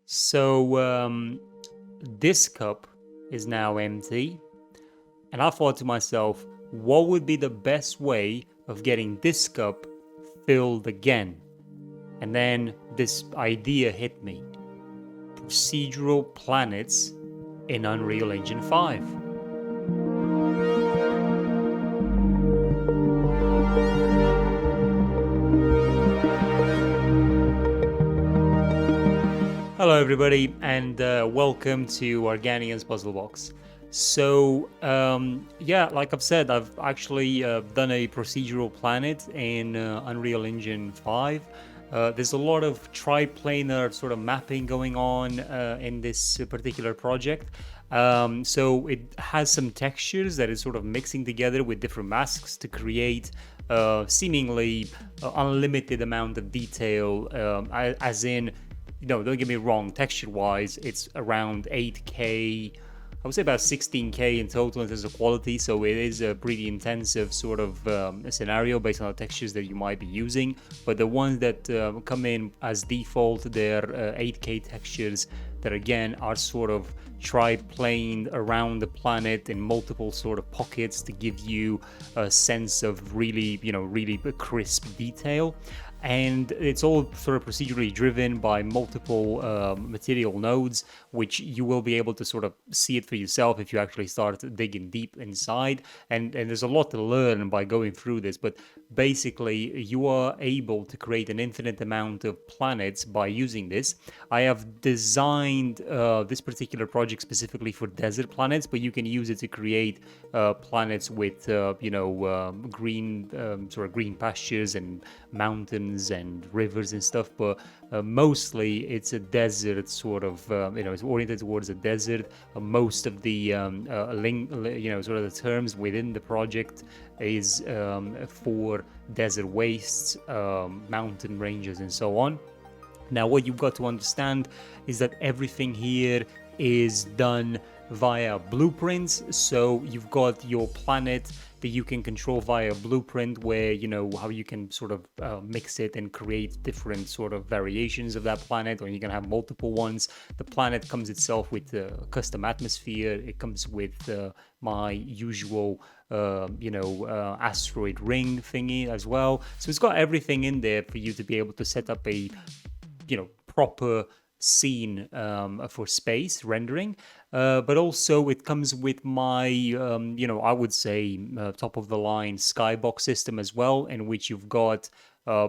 So this cup is now empty, and I thought to myself, what would be the best way of getting this cup filled again? And then this idea hit me: procedural planets in Unreal Engine 5. Hello, everybody, and welcome to Organian's Puzzle Box. Yeah, like I've said, I've actually done a procedural planet in Unreal Engine 5. There's a lot of triplanar sort of mapping going on in this particular project. So it has some textures that is sort of mixing together with different masks to create seemingly unlimited amount of detail, as in, no, don't get me wrong, texture wise, it's around 8K. I would say about 16K in total in terms of quality, so it is a pretty intensive sort of scenario based on the textures that you might be using. But the ones that come in as default, they're 8K textures that again are sort of tri-planed around the planet in multiple sort of pockets to give you a sense of really, really crisp detail. And it's all sort of procedurally driven by multiple material nodes, which you will be able to sort of see it for yourself if you actually start digging deep inside. And there's a lot to learn by going through this, but basically you are able to create an infinite amount of planets by using this. I have designed this particular project specifically for desert planets, but you can use it to create planets with green sort of green pastures and mountains and rivers and stuff, but mostly it's a desert sort of, it's oriented towards a desert. Most of the sort of the terms within the project is for desert wastes, mountain ranges, and so on. Now, what you've got to understand is that everything here is done via blueprints. So you've got your planet that you can control via blueprint, where how you can sort of mix it and create different sort of variations of that planet, or you can have multiple ones. The planet comes itself with a custom atmosphere. It comes with my usual asteroid ring thingy as well. So it's got everything in there for you to be able to set up a proper scene for space rendering, but also it comes with my I would say top of the line Skybox system as well, in which you've got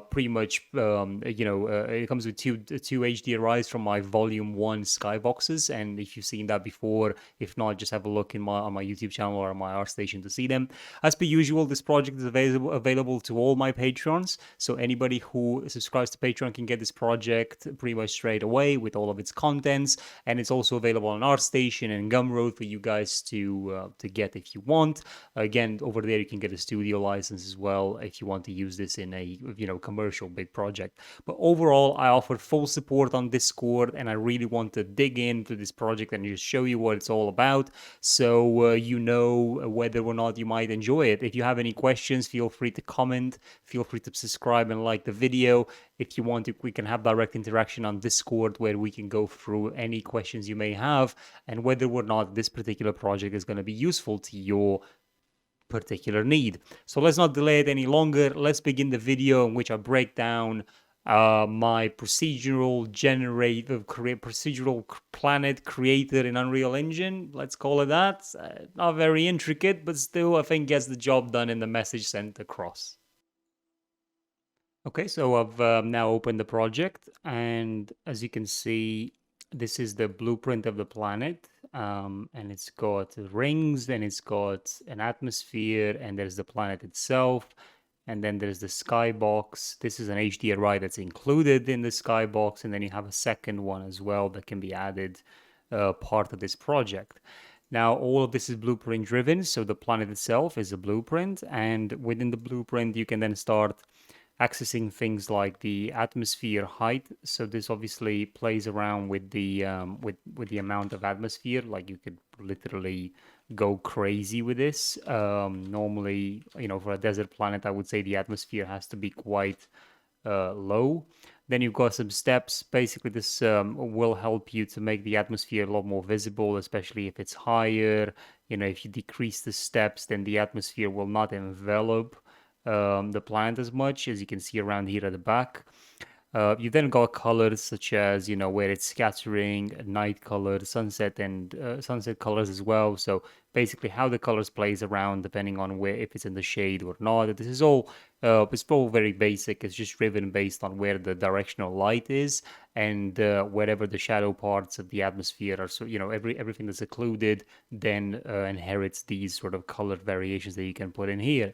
pretty much it comes with two HDRIs from my volume 1 Skyboxes, and if you've seen that before, if not, just have a look on my YouTube channel or on my ArtStation to see them. As per usual, this project is available to all my patrons, so anybody who subscribes to Patreon can get this project pretty much straight away with all of its contents, and it's also available on ArtStation and Gumroad for you guys to get if you want. Again, over there you can get a studio license as well if you want to use this in a commercial big project. But overall, I offer full support on Discord, and I really want to dig into this project and just show you what it's all about, so whether or not you might enjoy it. If you have any questions, feel free to comment, feel free to subscribe and like the video. If you want to, we can have direct interaction on Discord, where we can go through any questions you may have and whether or not this particular project is going to be useful to your particular need. So let's not delay it any longer. Let's begin the video in which I break down my procedural planet created in Unreal Engine. Let's call it that. Not very intricate, but still I think gets the job done and the message sent across. Okay, so I've now opened the project, and as you can see, this is the blueprint of the planet, and it's got rings, and it's got an atmosphere, and there's the planet itself, and then there's the skybox. This is an HDRI that's included in the skybox, and then you have a second one as well that can be added part of this project. Now, all of this is blueprint driven, so the planet itself is a blueprint, and within the blueprint, you can then start accessing things like the atmosphere height. So this obviously plays around with the amount of atmosphere. Like, you could literally go crazy with this. Normally, for a desert planet, I would say the atmosphere has to be quite low. Then you've got some steps. Basically, this will help you to make the atmosphere a lot more visible, especially if it's higher. If you decrease the steps, then the atmosphere will not envelop the plant as much, as you can see around here at the back. You then got colors such as, where it's scattering, night color, sunset, and sunset colors as well. So basically how the colors plays around depending on where, if it's in the shade or not. This is all, it's all very basic. It's just driven based on where the directional light is and wherever the shadow parts of the atmosphere are. So, everything that's occluded then inherits these sort of colored variations that you can put in here.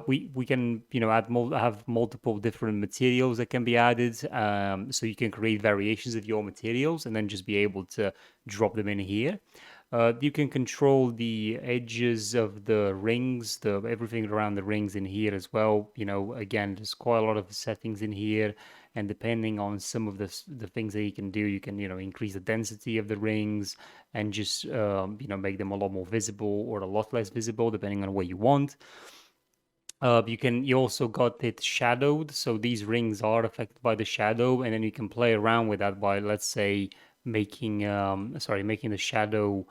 We can have multiple different materials that can be added, so you can create variations of your materials and then just be able to drop them in here. You can control the edges of the rings, everything around the rings in here as well. Again, there's quite a lot of settings in here, and depending on some of the things that you can do, you can increase the density of the rings and just make them a lot more visible or a lot less visible depending on what you want. You also got it shadowed, so these rings are affected by the shadow, and then you can play around with that by, let's say, making the shadow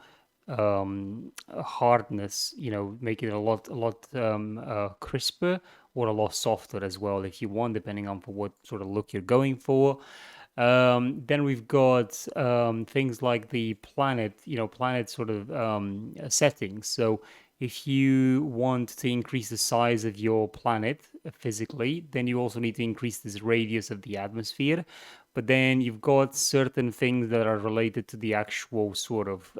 hardness, make it a lot crisper or a lot softer as well if you want, depending on for what sort of look you're going for. Then we've got things like the planet sort of settings. So if you want to increase the size of your planet physically, then you also need to increase this radius of the atmosphere. But then you've got certain things that are related to the actual sort of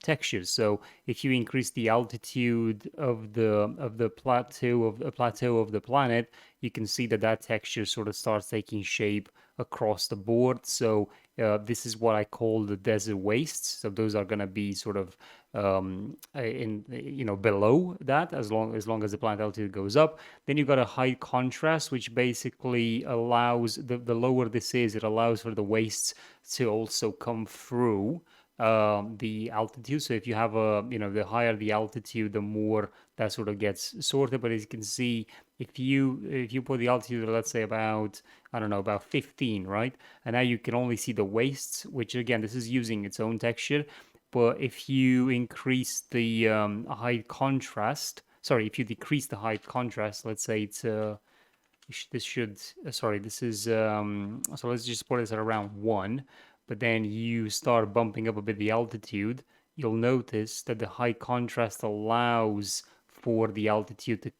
textures. So if you increase the altitude of the plateau of the planet, you can see that texture sort of starts taking shape across the board. So this is what I call the desert wastes. So those are going to be sort of below that, as long as the plant altitude goes up. Then you've got a high contrast, which basically allows the lower this is, it allows for the wastes to also come through the altitude. So if you have the higher the altitude, the more that sort of gets sorted. But as you can see, if you put the altitude, let's say about, I don't know, about 15, right? And now you can only see the wastes, which again, this is using its own texture. But if you increase the height contrast, sorry, if you decrease the height contrast, let's say it's this should sorry, this is so let's just put this at around 1, but then you start bumping up a bit the altitude, you'll notice that the high contrast allows for the altitude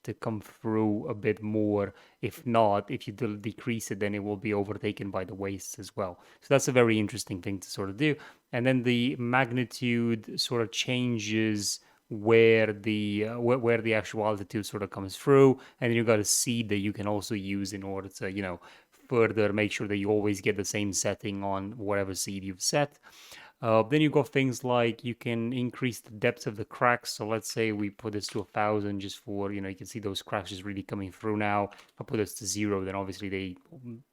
to come through a bit more. If not, if you decrease it, then it will be overtaken by the wastes as well. So that's a very interesting thing to sort of do. And then the magnitude sort of changes where the actual altitude sort of comes through, and then you've got a seed that you can also use in order to further make sure that you always get the same setting on whatever seed you've set. Then you've got things like you can increase the depth of the cracks. So let's say we put this to 1,000 just for, you can see those cracks just really coming through now. If I put this to 0, then obviously they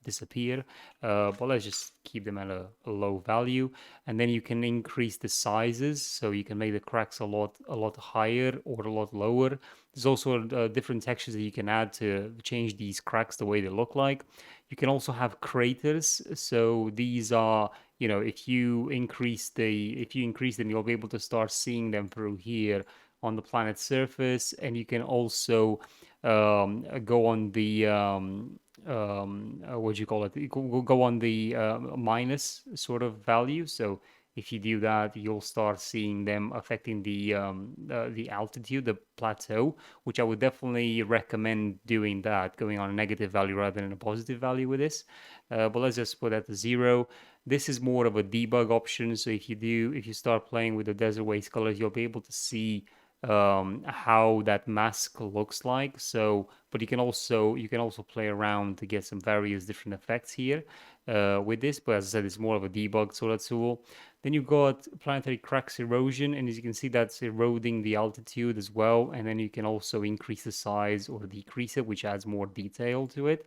disappear. But let's just keep them at a low value. And then you can increase the sizes. So you can make the cracks a lot higher or a lot lower. There's also different textures that you can add to change these cracks the way they look like. You can also have craters. So these are, if you increase them, you'll be able to start seeing them through here on the planet's surface. And you can also go on the what do you call it? Go on the minus sort of value. So if you do that, you'll start seeing them affecting the altitude, the plateau, which I would definitely recommend doing that, going on a negative value rather than a positive value with this. But let's just put that to 0. This is more of a debug option. So if you start playing with the desert waste colors, you'll be able to see how that mask looks like. So, but you can also play around to get some various different effects here with this. But as I said, it's more of a debug sort of tool. Then you've got planetary cracks erosion, and as you can see, that's eroding the altitude as well. And then you can also increase the size or decrease it, which adds more detail to it.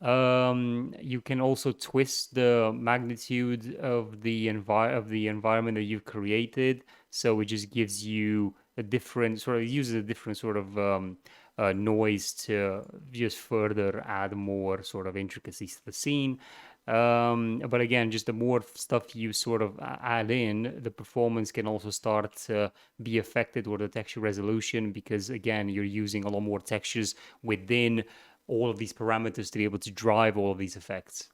You can also twist the magnitude of the environment that you've created, so it just gives you a different sort of noise to just further add more sort of intricacies to the scene. But again, just the more stuff you sort of add in, the performance can also start to be affected, or the texture resolution, because again, you're using a lot more textures within all of these parameters to be able to drive all of these effects.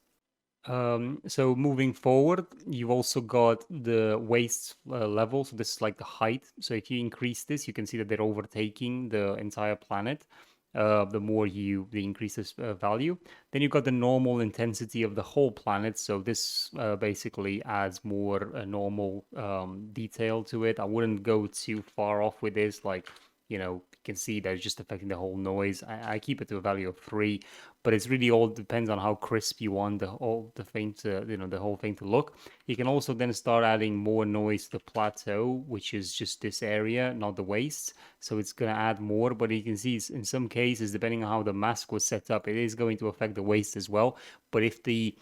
So moving forward, you've also got the waist level. So this is like the height. So if you increase this, you can see that they're overtaking the entire planet. The more you increase this value, then you've got the normal intensity of the whole planet. So this basically adds more normal detail to it. I wouldn't go too far off with this. Like, you can see that it's just affecting the whole noise. I keep it to a value of 3, but it's really all depends on how crisp you want the thing to the whole thing to look. You can also then start adding more noise to the plateau, which is just this area, not the waist. So it's going to add more, but you can see in some cases, depending on how the mask was set up, it is going to affect the waist as well. But if the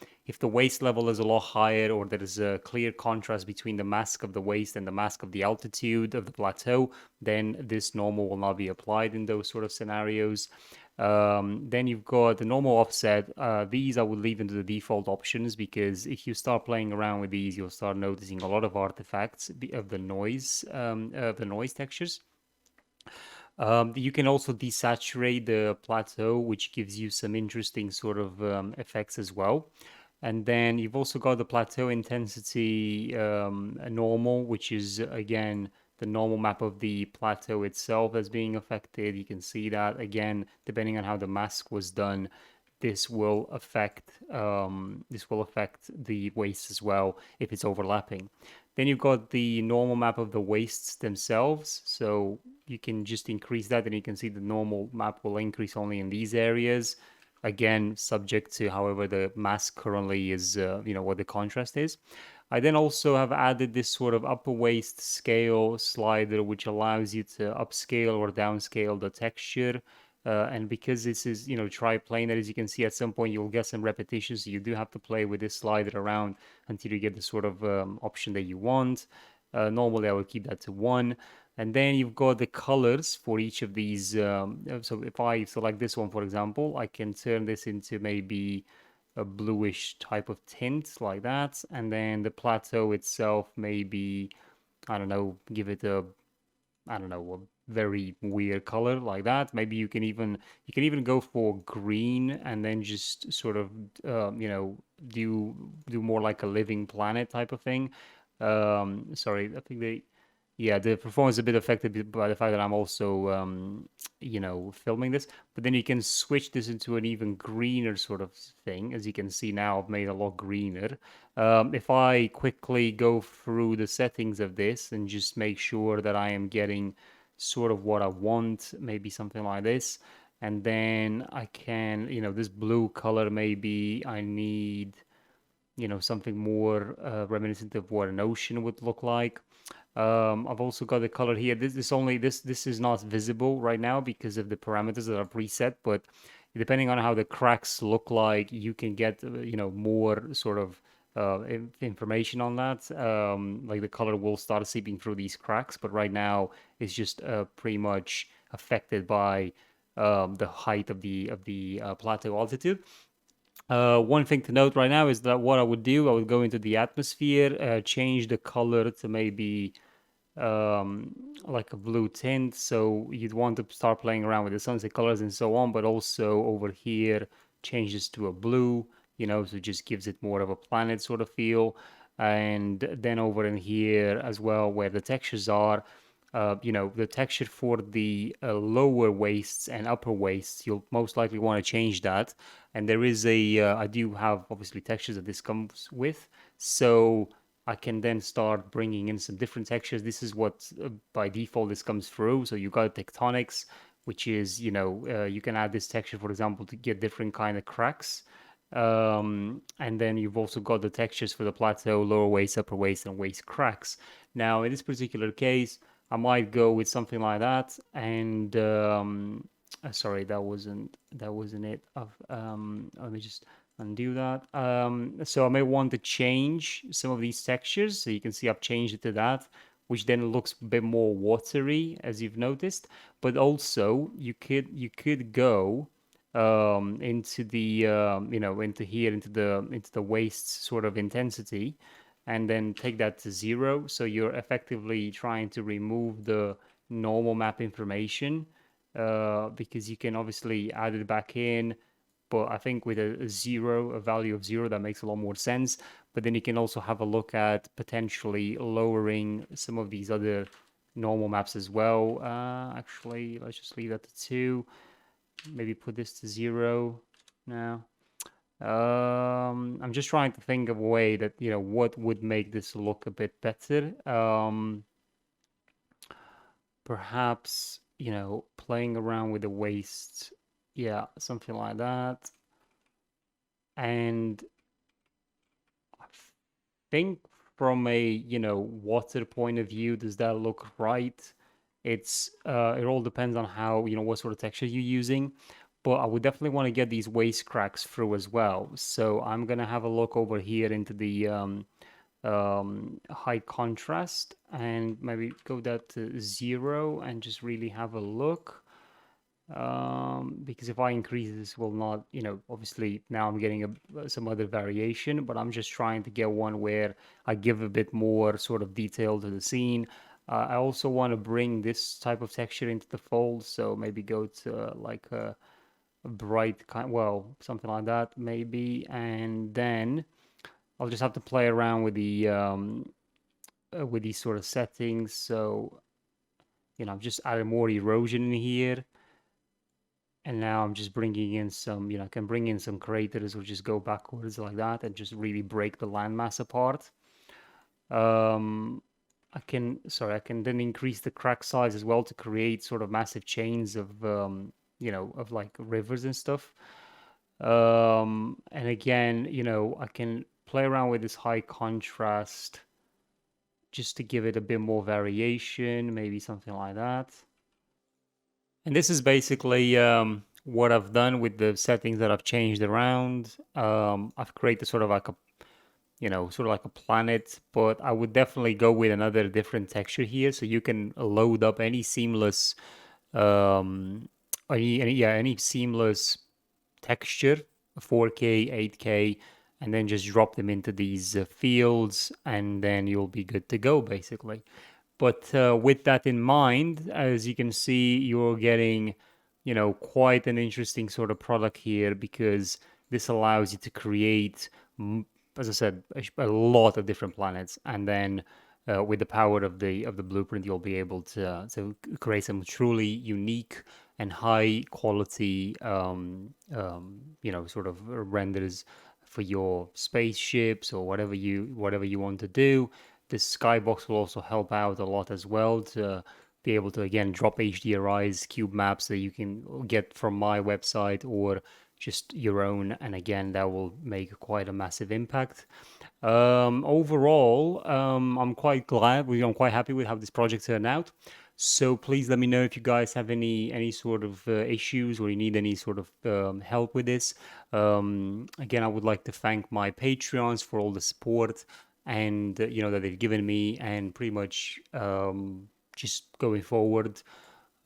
waist level is a lot higher, or there is a clear contrast between the mask of the waist and the mask of the altitude of the plateau, then this normal will not be applied in those sort of scenarios. Then you've got the normal offset. These I would leave into the default options, because if you start playing around with these, you'll start noticing a lot of artifacts of the noise textures. You can also desaturate the plateau, which gives you some interesting sort of effects as well. And then you've also got the plateau intensity normal, which is again the normal map of the plateau itself that's being affected. You can see that again, depending on how the mask was done, this will affect the waist as well if it's overlapping. Then you've got the normal map of the wastes themselves. So you can just increase that, and you can see the normal map will increase only in these areas. Again, subject to however the mask currently is, what the contrast is. I then also have added this sort of upper waist scale slider, which allows you to upscale or downscale the texture. And because this is, triplanar, as you can see, at some point you'll get some repetitions. So you do have to play with this slider around until you get the sort of option that you want. Normally, I would keep that to 1. And then you've got the colors for each of these. So if I select this one, for example, I can turn this into maybe a bluish type of tint like that. And then the plateau itself, maybe, I don't know, give it a very weird color like that. Maybe you can even go for green, and then just sort of do more like a living planet type of thing. Sorry, I think the performance is a bit affected by the fact that I'm also filming this. But then you can switch this into an even greener sort of thing. As you can see now, I've made a lot greener. If I quickly go through the settings of this and just make sure that I am getting sort of what I want, maybe something like this, and then I can, this blue color, maybe I need, something more reminiscent of what an ocean would look like. I've also got the color here. This is not visible right now because of the parameters that are preset, but depending on how the cracks look like, you can get more sort of information on that. Like the color will start seeping through these cracks, but right now it's just pretty much affected by the height of the plateau altitude. One thing to note right now is that what I would do, I would go into the atmosphere, change the color to maybe like a blue tint. So you'd want to start playing around with the sunset colors and so on, but also over here, change this to a blue, so it just gives it more of a planet sort of feel. And then over in here as well, where the textures are, the texture for the lower wastes and upper wastes, you'll most likely want to change that. And there is I do have obviously textures that this comes with. So I can then start bringing in some different textures. This is what by default this comes through. So you got tectonics, which is, you can add this texture, for example, to get different kind of cracks. And then you've also got the textures for the plateau, lower waist, upper waist, and waist cracks. Now, in this particular case, I might go with something like that. And sorry, that wasn't it. Let me just undo that. So I may want to change some of these textures. So you can see I've changed it to that. which then looks a bit more watery, as you've noticed. But also you could go into the into here into the waste sort of intensity, and then take that to 0. So you're effectively trying to remove the normal map information, because you can obviously add it back in. But I think with a 0, a value of 0, that makes a lot more sense. But then you can also have a look at potentially lowering some of these other normal maps as well. Actually, let's just leave that to 2. Maybe put this to 0 now. I'm just trying to think of a way that, what would make this look a bit better. Perhaps, playing around with the waist. Yeah, something like that. And I think from a, water point of view, does that look right? It all depends on how, what sort of texture you're using. But I would definitely want to get these waist cracks through as well. So I'm gonna have a look over here into the high contrast, and maybe go that to 0 and just really have a look. Because if I increase this, will not, obviously now I'm getting some other variation, but I'm just trying to get one where I give a bit more sort of detail to the scene. I also want to bring this type of texture into the fold, so maybe go to like a bright kind, well, something like that maybe, and then I'll just have to play around with these sort of settings. So, I'm just adding more erosion in here. And now I'm just bringing in some, I can bring in some craters or just go backwards like that and just really break the landmass apart. Um, I can then increase the crack size as well to create sort of massive chains of, of like rivers and stuff. And again, I can play around with this high contrast just to give it a bit more variation, maybe something like that. And this is basically what I've done with the settings that I've changed around. I've created sort of like a, sort of like a planet, but I would definitely go with another different texture here, so you can load up any seamless, um, any seamless texture, 4K, 8K, and then just drop them into these fields, and then you'll be good to go, basically. But with that in mind, as you can see, you're getting, quite an interesting sort of product here, because this allows you to create, as I said, a lot of different planets, and then with the power of the blueprint, you'll be able to create some truly unique and high quality, sort of renders for your spaceships or whatever you want to do. This Skybox will also help out a lot as well to be able to again drop HDRIs, cube maps that you can get from my website or just your own, and again that will make quite a massive impact. Overall, I'm quite glad. I'm quite happy with how this project turned out. So please let me know if you guys have any sort of issues, or you need any sort of help with this. Again, I would like to thank my Patreons for all the support and that they've given me, and pretty much just going forward,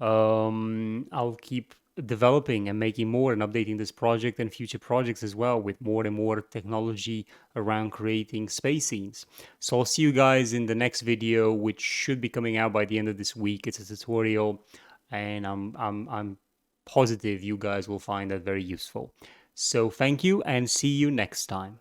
I'll keep developing and making more and updating this project and future projects as well, with more and more technology around creating space scenes. So I'll see you guys in the next video, which should be coming out by the end of this week. It's a tutorial, and I'm positive you guys will find that very useful. So thank you, and see you next time.